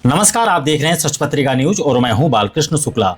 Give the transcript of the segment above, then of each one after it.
नमस्कार, आप देख रहे हैं सच पत्रिका न्यूज और मैं हूं बालकृष्ण शुक्ला।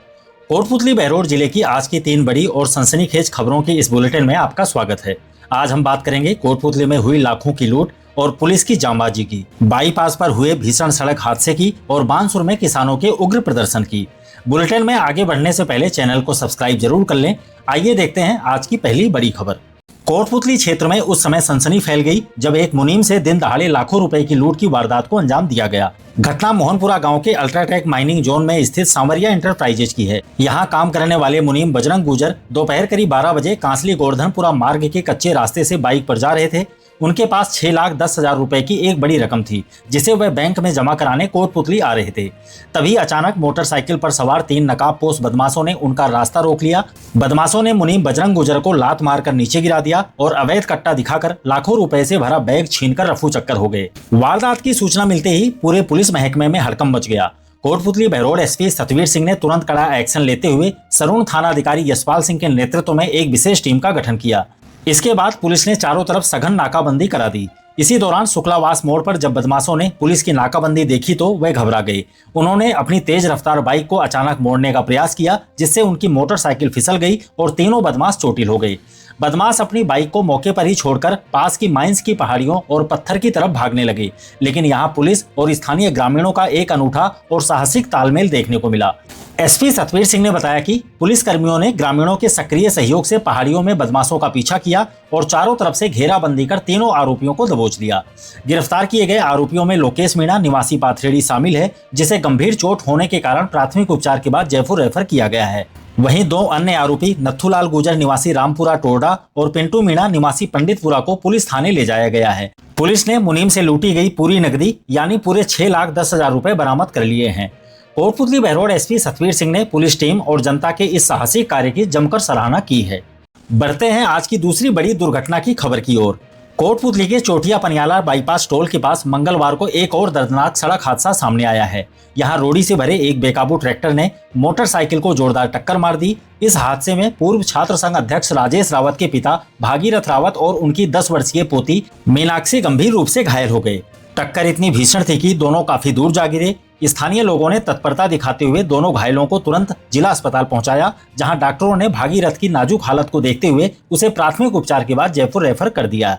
कोटपुतली बहरोड जिले की आज की 3 बड़ी और सनसनीखेज खबरों की इस बुलेटिन में आपका स्वागत है। आज हम बात करेंगे कोटपुतली में हुई लाखों की लूट और पुलिस की जांबाजी की, बाईपास पर हुए भीषण सड़क हादसे की और बानसूर में किसानों के उग्र प्रदर्शन की। बुलेटिन में आगे बढ़ने से पहले चैनल को सब्सक्राइब जरूर कर लें। आइए देखते हैं आज की पहली बड़ी खबर। कोटपुतली क्षेत्र में उस समय सनसनी फैल गई जब एक मुनीम से दिन दहाड़े लाखों रुपए की लूट की वारदात को अंजाम दिया गया। घटना मोहनपुरा गांव के अल्ट्राटेक माइनिंग जोन में स्थित सांवरिया इंटरप्राइजेज की है। यहां काम करने वाले मुनीम बजरंग गुजर दोपहर करीब 12 बजे कांसली गोवर्धनपुरा मार्ग के कच्चे रास्ते से बाइक पर जा रहे थे। उनके पास 6,10,000 रुपए की एक बड़ी रकम थी जिसे वह बैंक में जमा कराने कोटपुतली आ रहे थे। तभी अचानक मोटरसाइकिल पर सवार 3 नकाबपोश बदमाशों ने उनका रास्ता रोक लिया। बदमाशों ने मुनीम बजरंग गुजर को लात मारकर नीचे गिरा दिया और अवैध कट्टा दिखाकर लाखों रुपए से भरा बैग छीनकर रफू चक्कर हो गए। वारदात की सूचना मिलते ही पूरे पुलिस महकमे में हड़कंप मच गया। कोटपुतली बहरोड एसपी सतवीर सिंह ने तुरंत कड़ा एक्शन लेते हुए सरुण थानाधिकारी यशपाल सिंह के नेतृत्व में एक विशेष टीम का गठन किया। इसके बाद पुलिस ने चारों तरफ सघन नाकाबंदी करा दी। इसी दौरान शुक्लावास मोड़ पर जब बदमाशों ने पुलिस की नाकाबंदी देखी तो वे घबरा गए। उन्होंने अपनी तेज रफ्तार बाइक को अचानक मोड़ने का प्रयास किया जिससे उनकी मोटरसाइकिल फिसल गई और तीनों बदमाश चोटिल हो गए। बदमाश अपनी बाइक को मौके पर ही छोड़कर पास की माइंस की पहाड़ियों और पत्थर की तरफ भागने लगे, लेकिन यहाँ पुलिस और स्थानीय ग्रामीणों का एक अनूठा और साहसिक तालमेल देखने को मिला। एसपी सतवीर सिंह ने बताया कि पुलिस कर्मियों ने ग्रामीणों के सक्रिय सहयोग से पहाड़ियों में बदमाशों का पीछा किया और चारों तरफ से घेराबंदी कर तीनों आरोपियों को दबोच लिया। गिरफ्तार किए गए आरोपियों में लोकेश मीणा निवासी पाथरेड़ी शामिल है, जिसे गंभीर चोट होने के कारण प्राथमिक उपचार के बाद जयपुर रेफर किया गया है। वहीं 2 अन्य आरोपी नथुलाल गुजर निवासी रामपुरा टोरडा और पिंटू मीणा निवासी पंडितपुरा को पुलिस थाने ले जाया गया है। पुलिस ने मुनीम से लूटी गई पूरी नकदी यानी पूरे 6,10,000 रुपए बरामद कर लिए हैं। कोटपुतली बहरोड एसपी सतवीर सिंह ने पुलिस टीम और जनता के इस साहसिक कार्य की जमकर सराहना की है। बढ़ते हैं आज की दूसरी बड़ी दुर्घटना की खबर की ओर। कोटपुतली के चोटिया पनियाला बाईपास टोल के पास मंगलवार को एक और दर्दनाक सड़क हादसा सामने आया है। यहां रोड़ी से भरे एक बेकाबू ट्रैक्टर ने मोटरसाइकिल को जोरदार टक्कर मार दी। इस हादसे में पूर्व छात्र संघ अध्यक्ष राजेश रावत के पिता भागीरथ रावत और उनकी 10 वर्षीय पोती मीनाक्षी गंभीर रूप से घायल हो गए। टक्कर इतनी भीषण थी कि दोनों काफी दूर जा गिरे। स्थानीय लोगों ने तत्परता दिखाते हुए दोनों घायलों को तुरंत जिला अस्पताल पहुंचाया, जहां डॉक्टरों ने भागीरथ की नाजुक हालत को देखते हुए उसे प्राथमिक उपचार के बाद जयपुर रेफर कर दिया।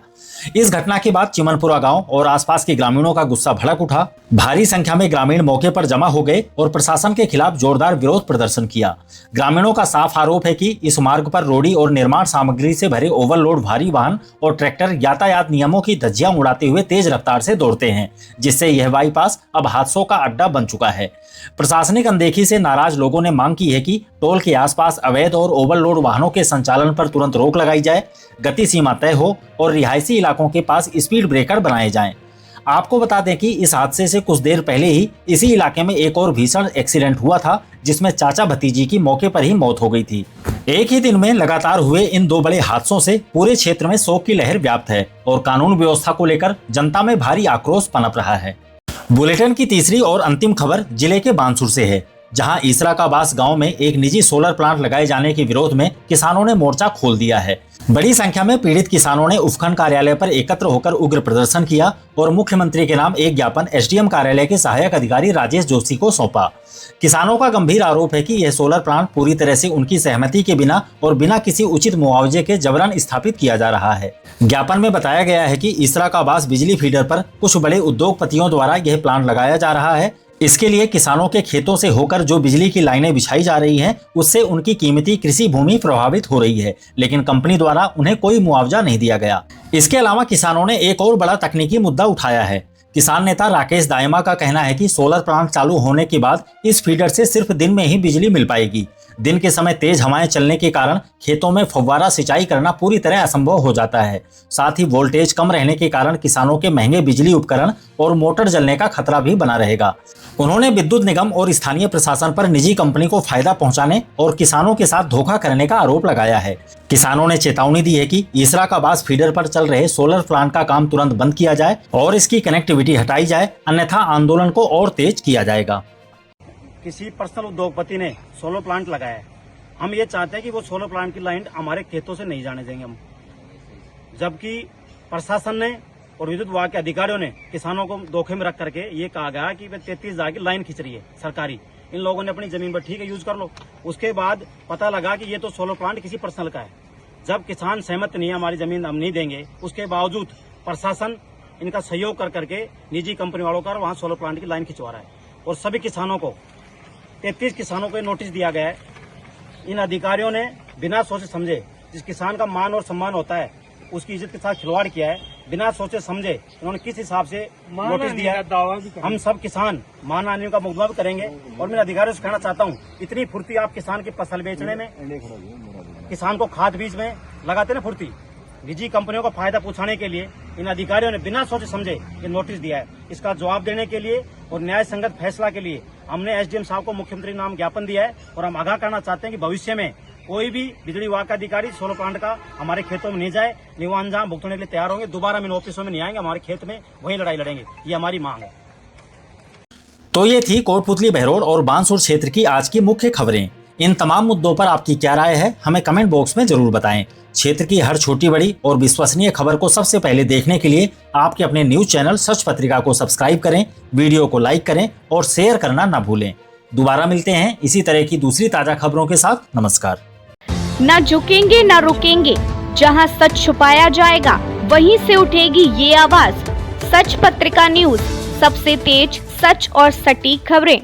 इस घटना के बाद चिमनपुरा गांव और आसपास के ग्रामीणों का गुस्सा भड़क उठा। भारी संख्या में ग्रामीण मौके पर जमा हो गए और प्रशासन के खिलाफ जोरदार विरोध प्रदर्शन किया। ग्रामीणों का साफ आरोप है कि इस मार्ग पर रोड़ी और निर्माण सामग्री से भरे ओवरलोड भारी वाहन और ट्रैक्टर यातायात नियमों की धज्जियां उड़ाते हुए तेज रफ्तार से दौड़ते हैं, जिससे यह बाईपास अब हादसों का अड्डा बन चुका है। प्रशासनिक अनदेखी से नाराज लोगों ने मांग की है कि टोल के आसपास अवैध और ओवरलोड वाहनों के संचालन पर तुरंत रोक लगाई जाए, गति सीमा तय हो और रिहायशी इलाकों के पास स्पीड ब्रेकर बनाए जाएं। आपको बता दें कि इस हादसे से कुछ देर पहले ही इसी इलाके में एक और भीषण एक्सीडेंट हुआ था, जिसमें चाचा भतीजी की मौके पर ही मौत हो गई थी। एक ही दिन में लगातार हुए इन 2 बड़े हादसों से पूरे क्षेत्र में शोक की लहर व्याप्त है और कानून व्यवस्था को लेकर जनता में भारी आक्रोश पनप रहा है। बुलेटिन की तीसरी और अंतिम खबर जिले के बानसूर से है, जहां ईसराकाबास गांव में एक निजी सोलर प्लांट लगाए जाने के विरोध में किसानों ने मोर्चा खोल दिया है। बड़ी संख्या में पीड़ित किसानों ने उपखंड कार्यालय पर एकत्र होकर उग्र प्रदर्शन किया और मुख्यमंत्री के नाम एक ज्ञापन एसडीएम कार्यालय के सहायक अधिकारी राजेश जोशी को सौंपा। किसानों का गंभीर आरोप है कि यह सोलर प्लांट पूरी तरह से उनकी सहमति के बिना और बिना किसी उचित मुआवजे के जबरन स्थापित किया जा रहा है। ज्ञापन में बताया गया है कि ईसराकाबास बिजली फीडर पर कुछ बड़े उद्योगपतियों द्वारा यह प्लांट लगाया जा रहा है। इसके लिए किसानों के खेतों से होकर जो बिजली की लाइनें बिछाई जा रही हैं, उससे उनकी कीमती कृषि भूमि प्रभावित हो रही है, लेकिन कंपनी द्वारा उन्हें कोई मुआवजा नहीं दिया गया। इसके अलावा किसानों ने एक और बड़ा तकनीकी मुद्दा उठाया है। किसान नेता राकेश दायमा का कहना है कि सोलर प्लांट चालू होने के बाद इस फीडर से सिर्फ दिन में ही बिजली मिल पाएगी। दिन के समय तेज हवाएं चलने के कारण खेतों में फव्वारा सिंचाई करना पूरी तरह असंभव हो जाता है। साथ ही वोल्टेज कम रहने के कारण किसानों के महंगे बिजली उपकरण और मोटर जलने का खतरा भी बना रहेगा। उन्होंने विद्युत निगम और स्थानीय प्रशासन पर निजी कंपनी को फायदा पहुंचाने और किसानों के साथ धोखा करने का आरोप लगाया है। किसानों ने चेतावनी दी है कि ईसराकाबास फीडर पर चल रहे सोलर प्लांट का काम तुरंत बंद किया जाए और इसकी कनेक्टिविटी हटाई जाए, अन्यथा आंदोलन को और तेज किया जाएगा। किसी पर्सनल उद्योगपति ने सोलर प्लांट लगाया है, हम ये चाहते हैं कि वो सोलर प्लांट की लाइन हमारे खेतों से नहीं जाने देंगे हम। जबकि प्रशासन ने और विद्युत विभाग के अधिकारियों ने किसानों को धोखे में रख करके ये कहा गया कि 33,000 की लाइन खींच रही है सरकारी। इन लोगों ने अपनी जमीन पर ठीक है यूज कर लो। उसके बाद पता लगा कि ये तो सोलर प्लांट किसी पर्सनल का है। जब किसान सहमत नहीं है, हमारी जमीन हम नहीं देंगे, उसके बावजूद प्रशासन इनका सहयोग कर करके निजी कंपनी वालों का वहां सोलर प्लांट की लाइन खिंचवा रहा है। और सभी किसानों को 33 किसानों को नोटिस दिया गया है। इन अधिकारियों ने बिना सोचे समझे, जिस किसान का मान और सम्मान होता है उसकी इज्जत के साथ खिलवाड़ किया है। बिना सोचे समझे उन्होंने किस हिसाब से नोटिस दिया है। हम सब किसान मान आने का मुकदमा भी करेंगे। और मैं अधिकारियों से कहना चाहता हूँ, इतनी फुर्ती आप किसान की फसल बेचने में, किसान को खाद बीज में लगाते ना फुर्ती, निजी कंपनियों का फायदा पहुंचाने के लिए इन अधिकारियों ने बिना सोचे समझे ये नोटिस दिया है। इसका जवाब देने के लिए और न्याय संगत फैसला के लिए हमने एसडीएम साहब को मुख्यमंत्री नाम ज्ञापन दिया है। और हम आगाह करना चाहते हैं कि भविष्य में कोई भी बिजली विभाग का अधिकारी सोलर प्लांट का हमारे खेतों में नहीं जाए, नहीं वो अंजाम भुगतने के लिए तैयार होंगे। दोबारा इन ऑफिसों में नहीं आएंगे, हमारे खेत में वही लड़ाई लड़ेंगे। ये हमारी मांग है। तो ये थी कोटपुतली, बहरोड और बांसुर क्षेत्र की आज की मुख्य खबरें। इन तमाम मुद्दों पर आपकी क्या राय है, हमें कमेंट बॉक्स में जरूर बताएं। क्षेत्र की हर छोटी बड़ी और विश्वसनीय खबर को सबसे पहले देखने के लिए आपके अपने न्यूज चैनल सच पत्रिका को सब्सक्राइब करें, वीडियो को लाइक करें और शेयर करना ना भूलें। दोबारा मिलते हैं इसी तरह की दूसरी ताजा खबरों के साथ। नमस्कार। न झुकेंगे न रुकेंगे, जहां सच छुपाया जाएगा वहीं से उठेगी ये आवाज। सच पत्रिका न्यूज, सबसे तेज, सच और सटीक खबरें।